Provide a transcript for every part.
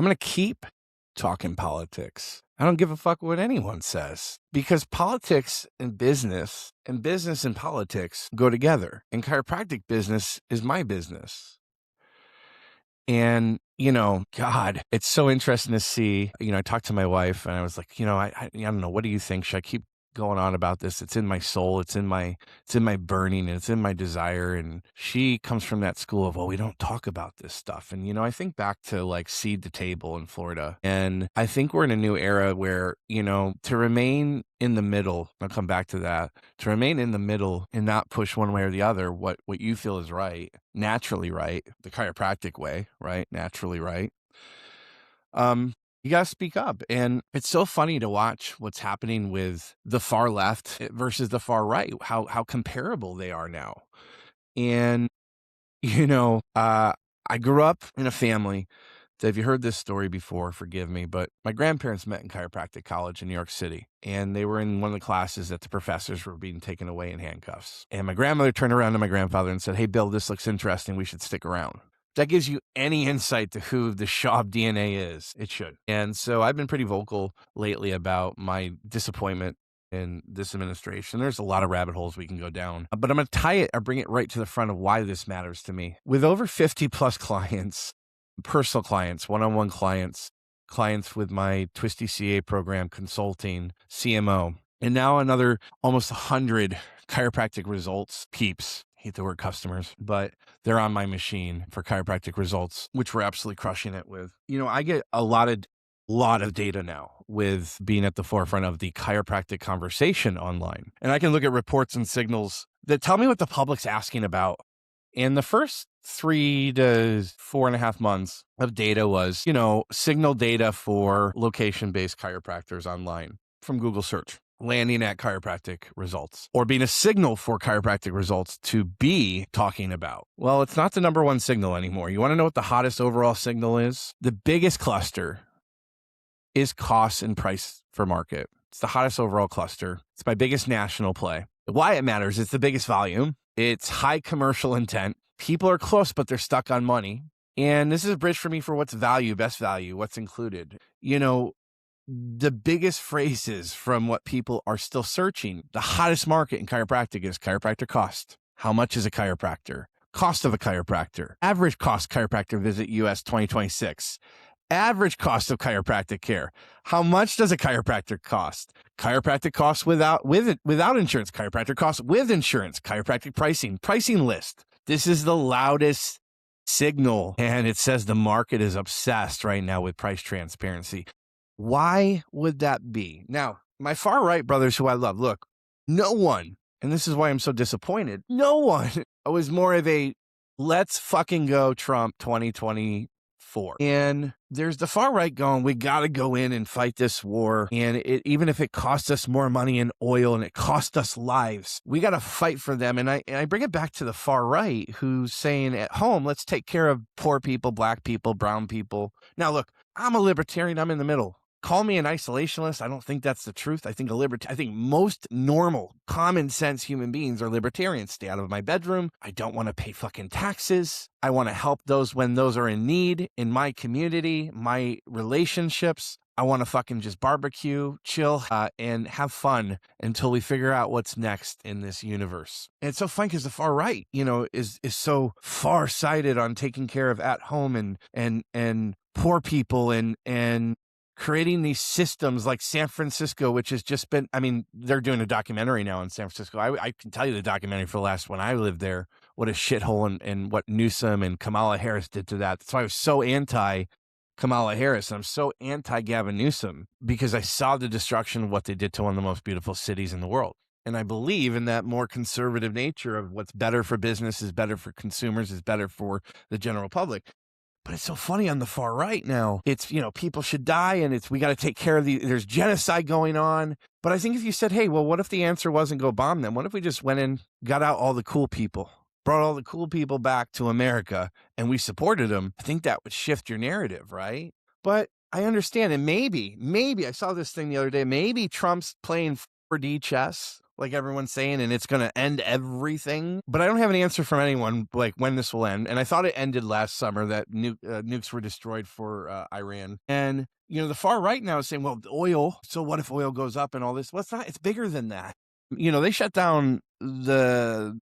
I'm going to keep talking politics. I don't give a fuck what anyone says, because politics and business and politics go together. And chiropractic business is my business. And, God, it's so interesting to see. I talked to my wife and I was like, I don't know. What do you think? Should I keep going on about this? It's in my soul. It's in my burning, and it's in my desire. And she comes from that school of, well, we don't talk about this stuff. And, I think back to like Seed to Table in Florida. And I think we're in a new era where, to remain in the middle, I'll come back to that, to remain in the middle and not push one way or the other, what you feel is right, naturally right, the chiropractic way, right? Naturally right. You got to speak up. And it's so funny to watch what's happening with the far left versus the far right, how comparable they are now. And, I grew up in a family that, if you heard this story before, forgive me, but my grandparents met in chiropractic college in New York City. And they were in one of the classes that the professors were being taken away in handcuffs. And my grandmother turned around to my grandfather and said, "Hey, Bill, this looks interesting. We should stick around." That gives you any insight to who the Schaub DNA is. It should. And so I've been pretty vocal lately about my disappointment in this administration. There's a lot of rabbit holes we can go down, but I'm going to tie it or bring it right to the front of why this matters to me. With over 50 plus clients, personal clients, one-on-one clients with my Twisty CA program, consulting, CMO, and now another almost 100 chiropractic results peeps. Hate the word customers, but they're on my machine for chiropractic results, which we're absolutely crushing it with. I get a lot of data now with being at the forefront of the chiropractic conversation online. And I can look at reports and signals that tell me what the public's asking about. And the first 3 to 4.5 months of data was, signal data for location-based chiropractors online from Google search, landing at chiropractic results, or being a signal for chiropractic results to be talking about. Well, it's not the number one signal anymore. You want to know what the hottest overall signal is? The biggest cluster is cost and price for market. It's the hottest overall cluster. It's my biggest national play. Why it matters, it's the biggest volume. It's high commercial intent. People are close, but they're stuck on money. And this is a bridge for me for what's value, best value, what's included. The biggest phrases from what people are still searching, the hottest market in chiropractic is chiropractor cost. How much is a chiropractor? Cost of a chiropractor. Average cost chiropractor visit US 2026. Average cost of chiropractic care. How much does a chiropractor cost? Chiropractic costs without insurance. Chiropractor costs with insurance. Chiropractic pricing list. This is the loudest signal. And it says the market is obsessed right now with price transparency. Why would that be? Now, my far right brothers who I love, look, no one, and this is why I'm so disappointed, no one was more of a let's fucking go Trump 2024. And there's the far right going, we got to go in and fight this war. And even if it costs us more money in oil and it costs us lives, we got to fight for them. And I bring it back to the far right who's saying at home, let's take care of poor people, black people, brown people. Now, look, I'm a libertarian. I'm in the middle. Call me an isolationist. I don't think that's the truth. I think most normal, common sense human beings are libertarians. Stay out of my bedroom. I don't want to pay fucking taxes. I want to help those when those are in need in my community, my relationships. I want to fucking just barbecue, chill, and have fun until we figure out what's next in this universe. And it's so fun because the far right, is so far-sighted on taking care of at home and poor people and creating these systems like San Francisco, which has just been, they're doing a documentary now in San Francisco. I can tell you the documentary for the last when I lived there, what a shithole and what Newsom and Kamala Harris did to that. That's why I was so anti Kamala Harris. And I'm so anti Gavin Newsom because I saw the destruction of what they did to one of the most beautiful cities in the world. And I believe in that more conservative nature of what's better for business is better for consumers, is better for the general public. But it's so funny on the far right now. It's, people should die and we got to take care of there's genocide going on. But I think if you said, hey, well, what if the answer wasn't go bomb them? What if we just went in, got out all the cool people, brought all the cool people back to America and we supported them? I think that would shift your narrative, right? But I understand. And maybe I saw this thing the other day. Maybe Trump's playing 4D chess like everyone's saying, and it's going to end everything. But I don't have an answer from anyone, like when this will end. And I thought it ended last summer, that nukes were destroyed for Iran. And, the far right now is saying, well, oil. So what if oil goes up and all this? Well, it's not. It's bigger than that. They shut down the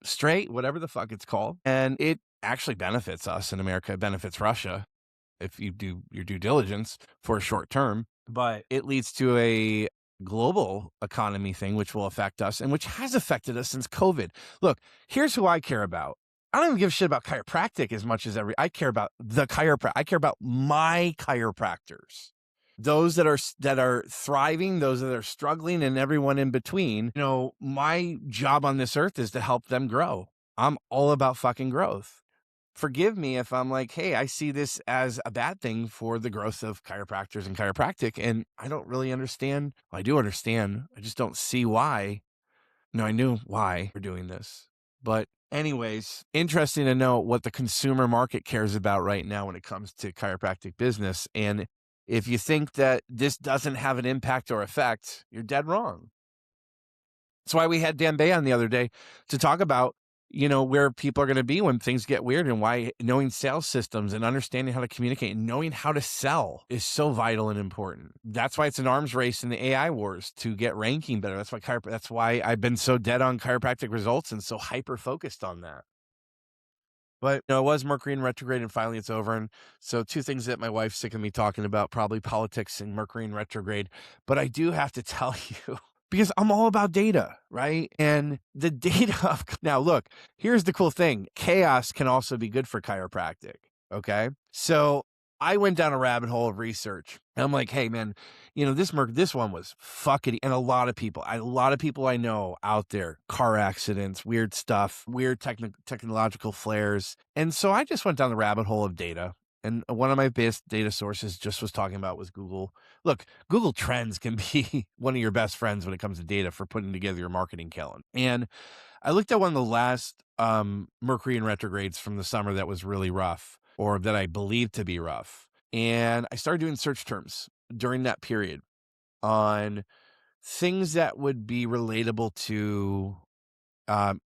strait, whatever the fuck it's called. And it actually benefits us in America. It benefits Russia if you do your due diligence for a short term. But it leads to a global economy thing, which will affect us and which has affected us since COVID. Look, here's who I care about. I don't even give a shit about chiropractic as much as I care about the chiropractor. I care about my chiropractors. Those that are thriving, those that are struggling, and everyone in between. My job on this earth is to help them grow. I'm all about fucking growth. Forgive me if I'm like, hey, I see this as a bad thing for the growth of chiropractors and chiropractic, and I don't really understand. Well, I do understand. I just don't see why. No, I knew why we're doing this. But anyways, interesting to know what the consumer market cares about right now when it comes to chiropractic business. And if you think that this doesn't have an impact or effect, you're dead wrong. That's why we had Dan Bay on the other day to talk about, where people are going to be when things get weird, and why knowing sales systems and understanding how to communicate and knowing how to sell is so vital and important. That's why it's an arms race in the AI wars to get ranking better. That's why I've been so dead on chiropractic results and so hyper focused on that. But it was Mercury in retrograde, and finally it's over. And so two things that my wife's sick of me talking about, probably politics and Mercury in retrograde. But I do have to tell you, because I'm all about data, right? And the data now look, here's the cool thing. Chaos can also be good for chiropractic. Okay. So I went down a rabbit hole of research. And I'm like, hey man, this one was fuckity. And a lot of people I know out there, car accidents, weird stuff, weird technological flares. And so I just went down the rabbit hole of data. And one of my best data sources just was talking about was Google. Look, Google Trends can be one of your best friends when it comes to data for putting together your marketing calendar. And I looked at one of the last Mercury in retrogrades from the summer that was really rough, or that I believed to be rough. And I started doing search terms during that period on things that would be relatable to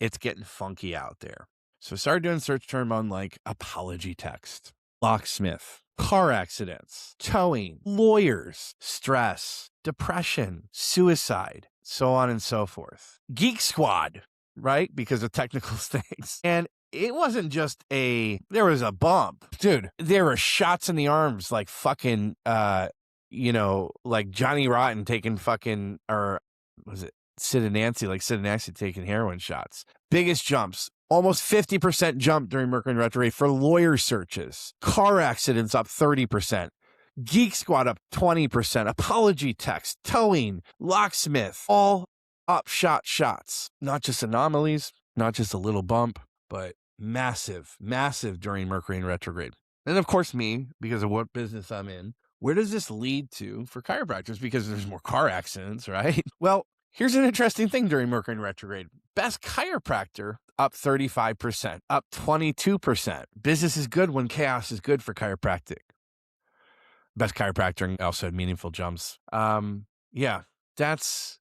it's getting funky out there. So I started doing search term on like apology text, locksmith, car accidents, towing, lawyers, stress, depression, suicide, so on and so forth. Geek Squad, right? Because of technical things. And it wasn't just there was a bump. Dude, there were shots in the arms like fucking, like Johnny Rotten taking fucking, or was it Sid and Nancy, taking heroin shots. Biggest jumps. Almost 50% jump during Mercury in retrograde for lawyer searches. Car accidents up 30%. Geek Squad up 20%. Apology text, towing, locksmith, all up shots. Not just anomalies, not just a little bump, but massive during Mercury in retrograde. And of course me, because of what business I'm in. Where does this lead to for chiropractors? Because there's more car accidents, right? Well, here's an interesting thing during Mercury in retrograde. Best chiropractor up 35%, up 22%. Business is good when chaos is good for chiropractic. Best chiropractor also had meaningful jumps. Yeah, that's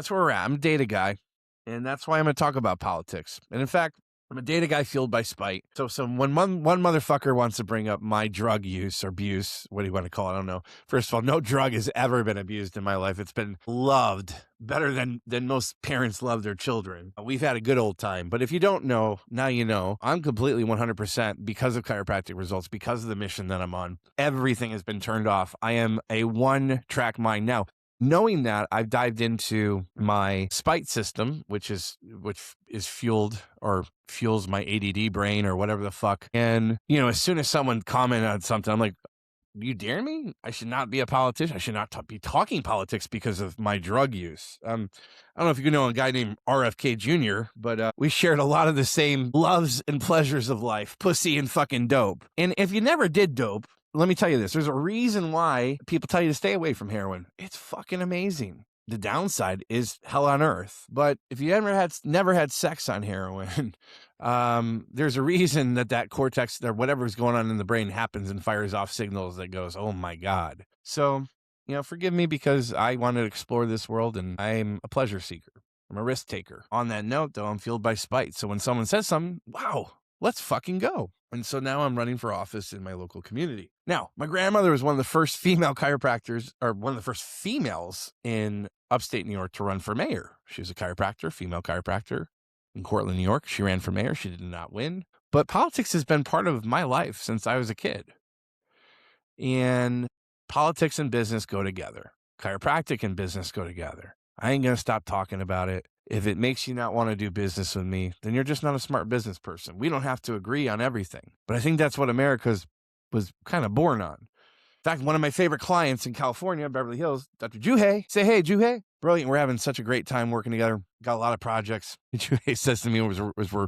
where we're at. I'm a data guy, and that's why I'm going to talk about politics. And in fact, I'm a data guy fueled by spite. So when one motherfucker wants to bring up my drug use or abuse, what do you want to call it? I don't know. First of all, no drug has ever been abused in my life. It's been loved better than most parents love their children. We've had a good old time. But if you don't know, now you know. I'm completely 100% because of chiropractic results, because of the mission that I'm on. Everything has been turned off. I am a one-track mind now. Knowing that, I've dived into my spite system, which is fuels my ADD brain or whatever the fuck. And, as soon as someone commented on something, I'm like, you dare me? I should not be a politician. I should not be talking politics because of my drug use. I don't know if you know a guy named RFK Jr., but we shared a lot of the same loves and pleasures of life, pussy and fucking dope. And if you never did dope, let me tell you this. There's a reason why people tell you to stay away from heroin. It's fucking amazing. The downside is hell on earth. But if you never had sex on heroin, there's a reason that cortex or whatever's going on in the brain happens and fires off signals that goes, oh my God. So forgive me because I want to explore this world and I'm a pleasure seeker. I'm a risk taker. On that note, though, I'm fueled by spite. So when someone says something, wow, let's fucking go. And so now I'm running for office in my local community. Now, my grandmother was one of the first female chiropractors, or one of the first females in upstate New York to run for mayor. She was a chiropractor, female chiropractor in Cortland, New York. She ran for mayor. She did not win. But politics has been part of my life since I was a kid. And politics and business go together. Chiropractic and business go together. I ain't going to stop talking about it. If it makes you not want to do business with me, then you're just not a smart business person. We don't have to agree on everything. But I think that's what America was kind of born on. In fact, one of my favorite clients in California, Beverly Hills, Dr. Juhei. Say, hey, Juhei. Brilliant. We're having such a great time working together. Got a lot of projects. Juhei says to me as we're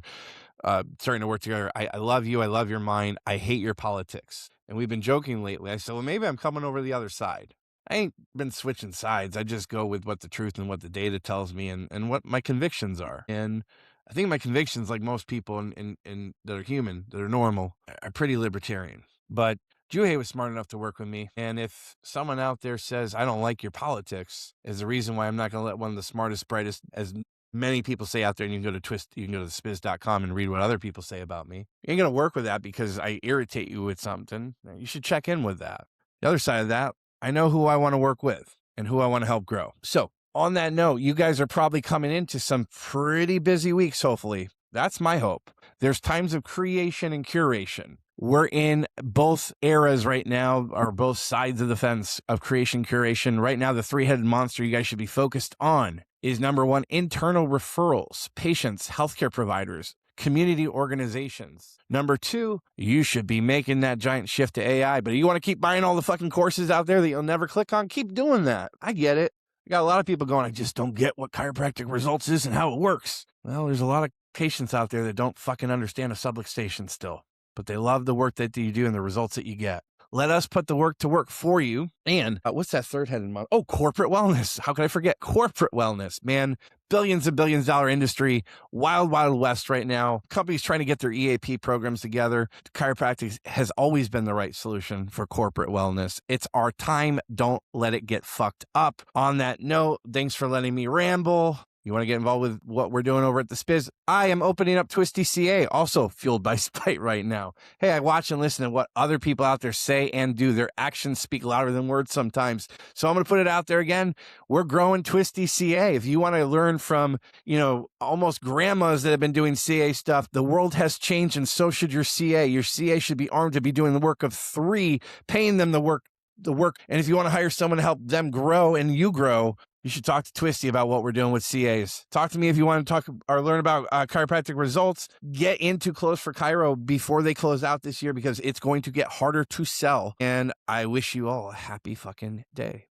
starting to work together, I love you. I love your mind. I hate your politics. And we've been joking lately. I said, well, maybe I'm coming over the other side. I ain't been switching sides. I just go with what the truth and what the data tells me and what my convictions are. And I think my convictions, like most people in that are human, that are normal, are pretty libertarian. But Juhei was smart enough to work with me. And if someone out there says, I don't like your politics, is the reason why I'm not going to let one of the smartest, brightest, as many people say out there, and you can go to spiz.com and read what other people say about me. You ain't going to work with that because I irritate you with something. You should check in with that. The other side of that, I know who I want to work with and who I want to help grow. So on that note, you guys are probably coming into some pretty busy weeks, hopefully. That's my hope. There's times of creation and curation. We're in both eras right now, or both sides of the fence of creation, curation. Right now, the three-headed monster you guys should be focused on is number one, internal referrals, patients, healthcare providers, community organizations. Number two, you should be making that giant shift to AI, but you want to keep buying all the fucking courses out there that you'll never click on? Keep doing that. I get it. I got a lot of people going, I just don't get what chiropractic results is and how it works. Well, there's a lot of patients out there that don't fucking understand a subluxation station still, but they love the work that you do and the results that you get. Let us put the work to work for you. And what's that third headed month? Oh, corporate wellness. How could I forget corporate wellness? Man, billions and billions dollar industry, wild, wild west right now. Companies trying to get their EAP programs together. Chiropractic has always been the right solution for corporate wellness. It's our time. Don't let it get fucked up. On that note, thanks for letting me ramble. You want to get involved with what we're doing over at the Spiz? I am opening up Twisty CA, also fueled by spite right now. Hey, I watch and listen to what other people out there say and do. Their actions speak louder than words sometimes. So I'm going to put it out there again. We're growing Twisty CA. If you want to learn from, almost grandmas that have been doing CA stuff, the world has changed and so should your CA. Your CA should be armed to be doing the work of three, paying them the work. And if you want to hire someone to help them grow and you grow, you should talk to Twisty about what we're doing with CAs. Talk to me if you want to talk or learn about chiropractic results. Get into Close for Chiro before they close out this year because it's going to get harder to sell. And I wish you all a happy fucking day.